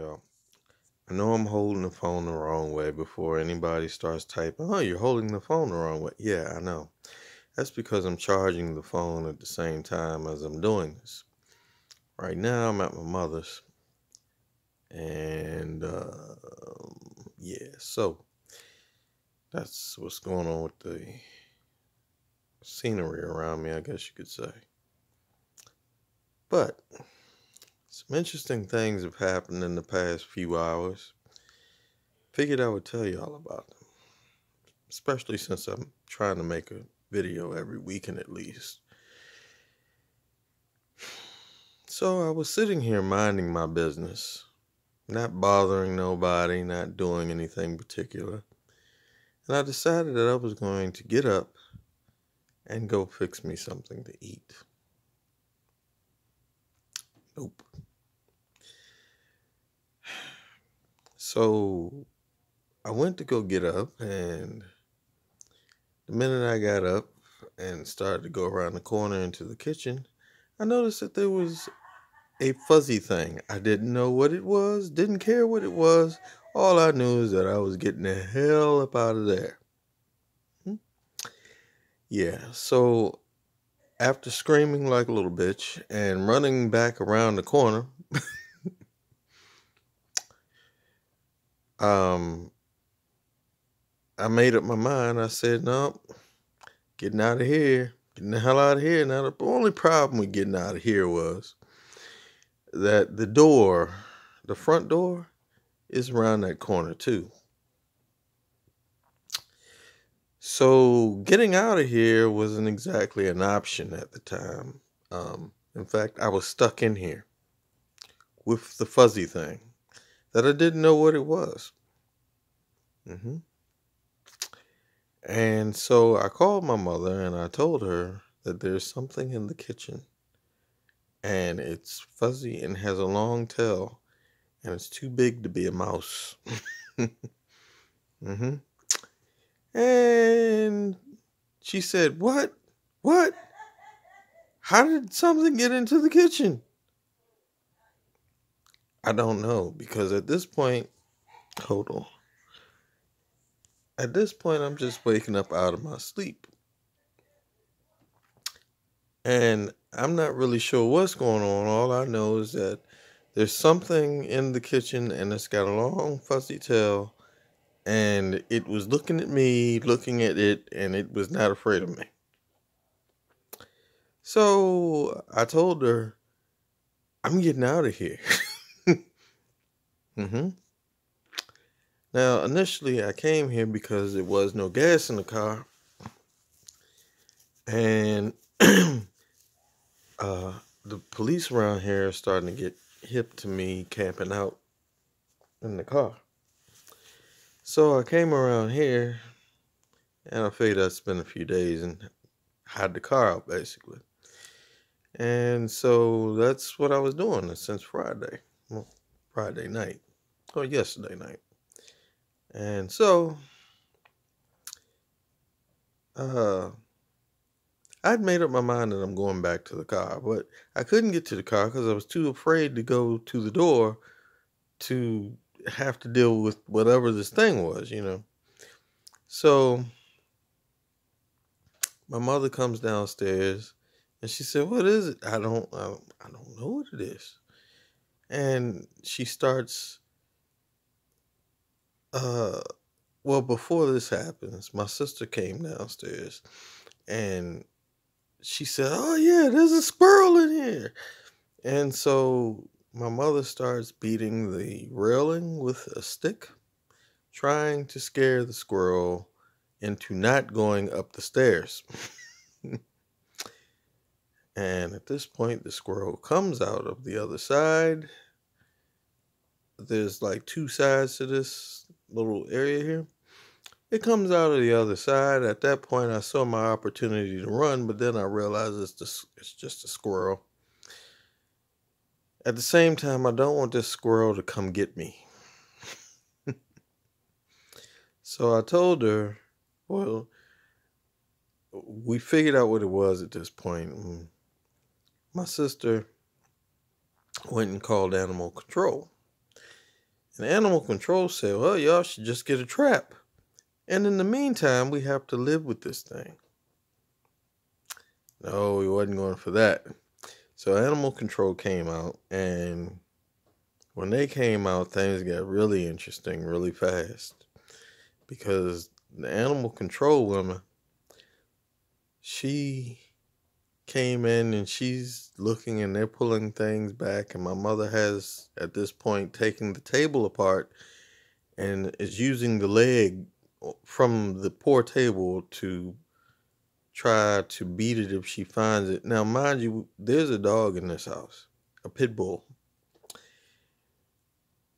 y'all. I know I'm holding the phone the wrong way before anybody starts typing, oh, you're holding the phone the wrong way. Yeah, I know. That's because I'm charging the phone at the same time as I'm doing this. Right now, I'm at my mother's. And, so that's what's going on with the scenery around me, I guess you could say. But some interesting things have happened in the past few hours. Figured I would tell y'all about them, especially since I'm trying to make a video every weekend at least. So I was sitting here minding my business, not bothering nobody, not doing anything particular. And I decided that I was going to get up and go fix me something to eat. Nope. So I went to go get up, and the minute I got up and started to go around the corner into the kitchen, I noticed that there was a fuzzy thing. I didn't know what it was, didn't care what it was. All I knew is that I was getting the hell up out of there. Yeah, so after screaming like a little bitch and running back around the corner, I made up my mind. I said, no, getting out of here, getting the hell out of here. Now, the only problem with getting out of here was that the front door, is around that corner too. So getting out of here wasn't exactly an option at the time. In fact, I was stuck in here with the fuzzy thing that I didn't know what it was. And so I called my mother and I told her that there's something in the kitchen and it's fuzzy and has a long tail and it's too big to be a mouse. And she said, What? What? How did something get into the kitchen? I don't know, because at this point, hold on. At this point, I'm just waking up out of my sleep. And I'm not really sure what's going on. All I know is that there's something in the kitchen and it's got a long fuzzy tail. And it was looking at me, looking at it, and it was not afraid of me. So I told her, I'm getting out of here. Now, initially, I came here because there was no gas in the car. And the police around here are starting to get hip to me camping out in the car. So I came around here, and I figured I'd spend a few days and hide the car out, basically. And so that's what I was doing since Friday. Well, Friday night. Or yesterday night. And so, I'd made up my mind that I'm going back to the car. But I couldn't get to the car because I was too afraid to go to the door to have to deal with whatever this thing was, So my mother comes downstairs and she said, "What is it?" I don't know what it is. And she starts, well, before this happens, my sister came downstairs and she said, "Oh yeah, there's a squirrel in here." And so my mother starts beating the railing with a stick, trying to scare the squirrel into not going up the stairs. And at this point, the squirrel comes out of the other side. There's like two sides to this little area here. It comes out of the other side. At that point, I saw my opportunity to run, but then I realized it's just a squirrel. At the same time, I don't want this squirrel to come get me. So I told her, well, we figured out what it was at this point. My sister went and called animal control. And animal control said, well, y'all should just get a trap. And in the meantime, we have to live with this thing. No, we wasn't going for that. So animal control came out, and when they came out, things got really interesting really fast. Because the animal control woman, she came in and she's looking and they're pulling things back, and my mother has at this point taken the table apart and is using the leg from the poor table to try to beat it if she finds it. Now, mind you, there's a dog in this house, a pit bull.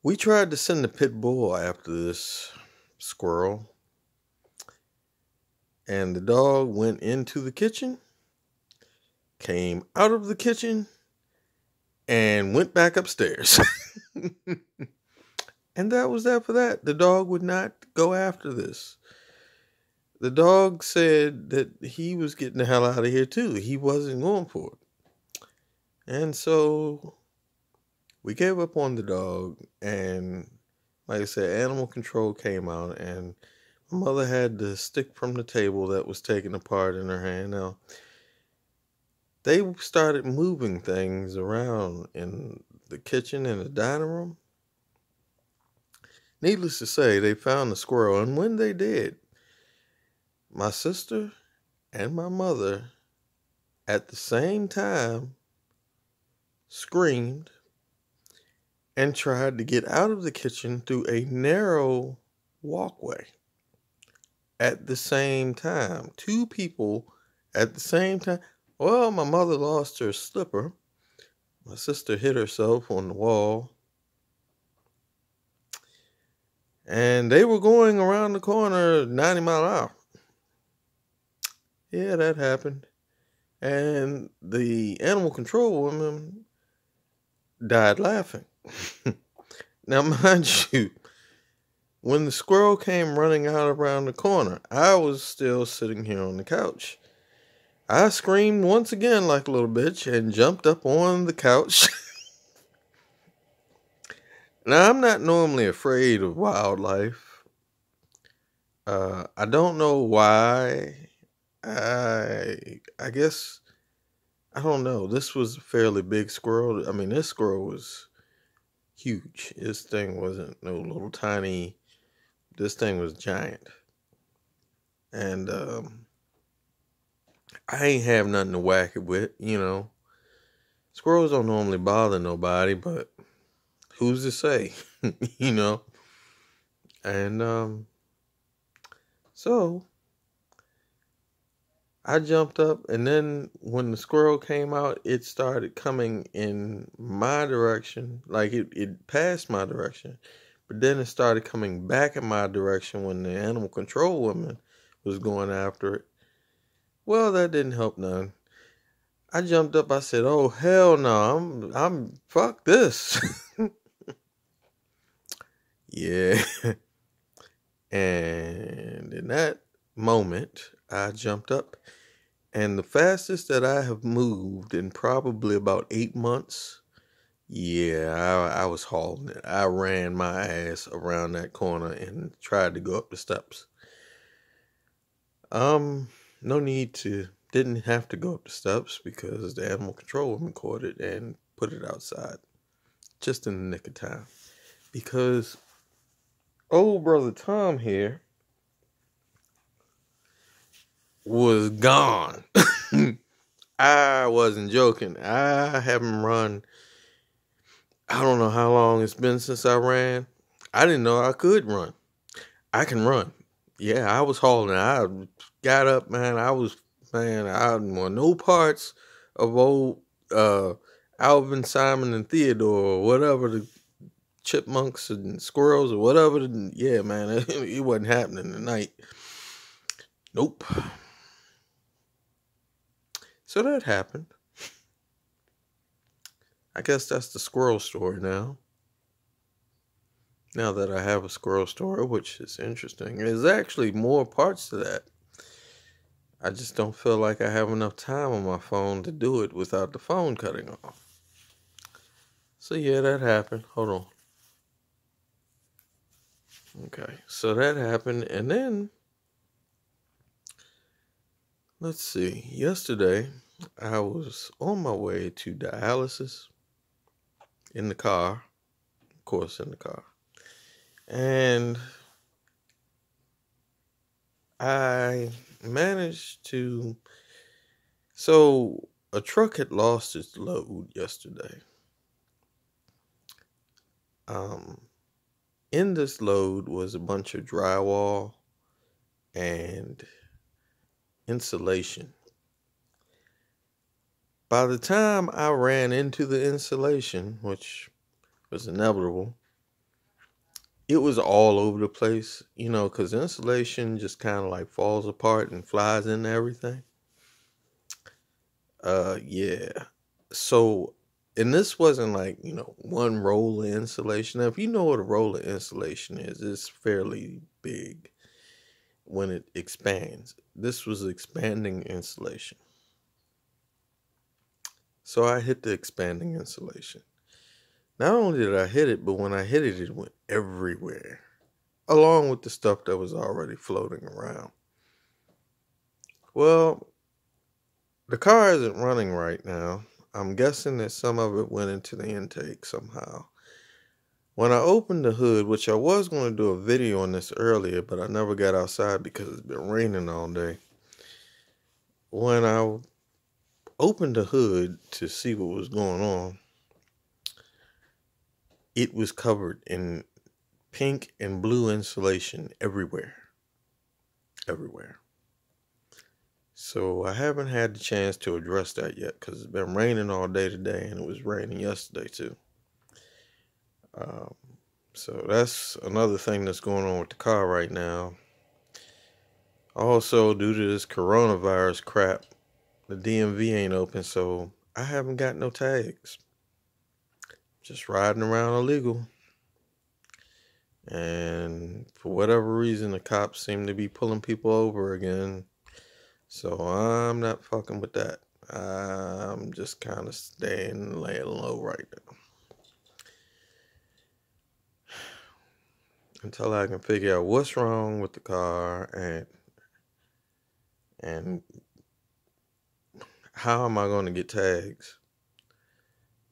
We tried to send the pit bull after this squirrel, and the dog went into the kitchen, came out of the kitchen, and went back upstairs. And that was that for that. The dog would not go after this. The dog said that he was getting the hell out of here too. He wasn't going for it. And so we gave up on the dog, and like I said, animal control came out, and my mother had the stick from the table that was taken apart in her hand. Now, they started moving things around in the kitchen and the dining room. Needless to say, they found the squirrel, and when they did, my sister and my mother at the same time screamed and tried to get out of the kitchen through a narrow walkway at the same time. Two people at the same time. Well, my mother lost her slipper. My sister hit herself on the wall. And they were going around the corner 90 miles an hour. Yeah, that happened. And the animal control woman died laughing. Now, mind you, when the squirrel came running out around the corner, I was still sitting here on the couch. I screamed once again like a little bitch and jumped up on the couch. Now, I'm not normally afraid of wildlife. I don't know why. I guess, I don't know. This was a fairly big squirrel. I mean, this squirrel was huge. This thing wasn't no little tiny. This thing was giant. And I ain't have nothing to whack it with, you know. Squirrels don't normally bother nobody, but who's to say, you know? And so I jumped up, and then when the squirrel came out, it started coming in my direction. Like it passed my direction, but then it started coming back in my direction when the animal control woman was going after it. Well, that didn't help none. I jumped up, I said, oh, hell no, I'm fuck this. Yeah. And in that moment, I jumped up, and the fastest that I have moved in probably about 8 months, yeah, I was hauling it. I ran my ass around that corner and tried to go up the steps. No need to, didn't have to go up the steps because the animal control woman caught it and put it outside just in the nick of time. Because old brother Tom here was gone. I wasn't joking. I haven't run. I don't know how long it's been since I ran. I didn't know I could run. I can run. Yeah, I was hauling. I got up, man. I didn't want no parts of old Alvin, Simon, and Theodore, or whatever, the chipmunks and squirrels or whatever. Yeah, man, it wasn't happening tonight. Nope. So that happened. I guess that's the squirrel story now. Now that I have a squirrel story, which is interesting. There's actually more parts to that. I just don't feel like I have enough time on my phone to do it without the phone cutting off. So yeah, that happened. Hold on. Okay, so that happened, and then let's see. Yesterday, I was on my way to dialysis in the car, of course, in the car, and I managed to. So a truck had lost its load yesterday. In this load was a bunch of drywall and insulation. By the time I ran into the insulation, which was inevitable, it was all over the place, because insulation just kind of like falls apart and flies into everything. Yeah. So, and this wasn't like, one roll of insulation. Now, if you know what a roll of insulation is, it's fairly big when it expands. This was expanding insulation. So I hit the expanding insulation. Not only did I hit it, but when I hit it, it went everywhere, along with the stuff that was already floating around. Well, the car isn't running right now. I'm guessing that some of it went into the intake somehow. When I opened the hood, which I was going to do a video on this earlier, but I never got outside because it's been raining all day. When I opened the hood to see what was going on, it was covered in pink and blue insulation everywhere. Everywhere. So I haven't had the chance to address that yet because it's been raining all day today and it was raining yesterday too. So that's another thing that's going on with the car right now. Also, due to this coronavirus crap, the DMV ain't open, so I haven't got no tags. Just riding around illegal. And for whatever reason, the cops seem to be pulling people over again. So I'm not fucking with that. I'm just kind of staying laying low right now. Until I can figure out what's wrong with the car and how am I going to get tags.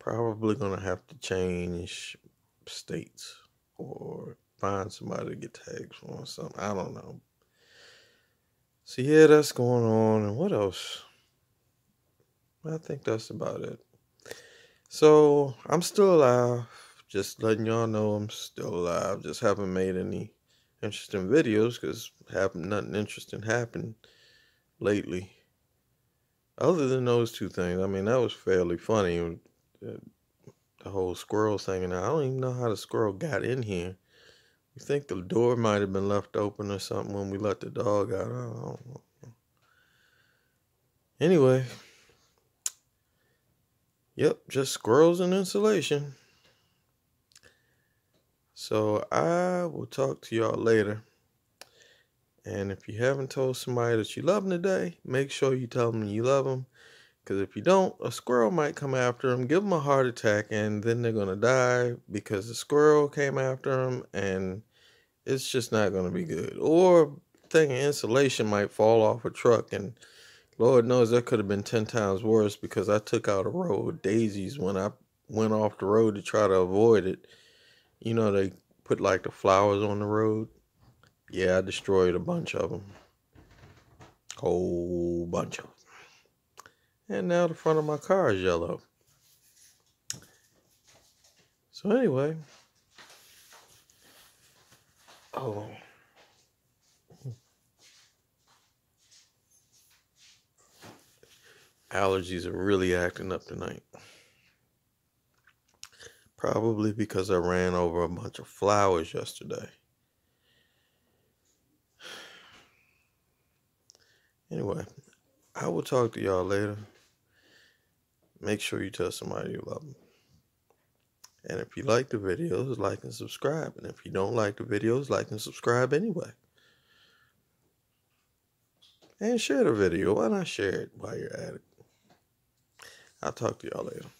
Probably going to have to change states or find somebody to get tags for or something. I don't know. So yeah, that's going on. And what else? I think that's about it. So I'm still alive. Just letting y'all know I'm still alive. Just haven't made any interesting videos because nothing interesting happened lately. Other than those two things. I mean, that was fairly funny. The whole squirrel thing. And I don't even know how the squirrel got in here. You think the door might have been left open or something when we let the dog out. I don't know. Anyway. Yep, just squirrels and insulation. So I will talk to y'all later. And if you haven't told somebody that you love them today, make sure you tell them you love them. Because if you don't, a squirrel might come after them, give them a heart attack, and then they're going to die because the squirrel came after them, and it's just not going to be good. Or thing of insulation might fall off a truck, and Lord knows that could have been 10 times worse because I took out a row of daisies when I went off the road to try to avoid it. They put like the flowers on the road. Yeah, I destroyed a bunch of them. Whole bunch of them. And now the front of my car is yellow. So anyway. Oh. Allergies are really acting up tonight. Probably because I ran over a bunch of flowers yesterday. Anyway, I will talk to y'all later. Make sure you tell somebody you love them. And if you like the videos, like and subscribe. And if you don't like the videos, like and subscribe anyway. And share the video. Why not share it while you're at it? I'll talk to y'all later.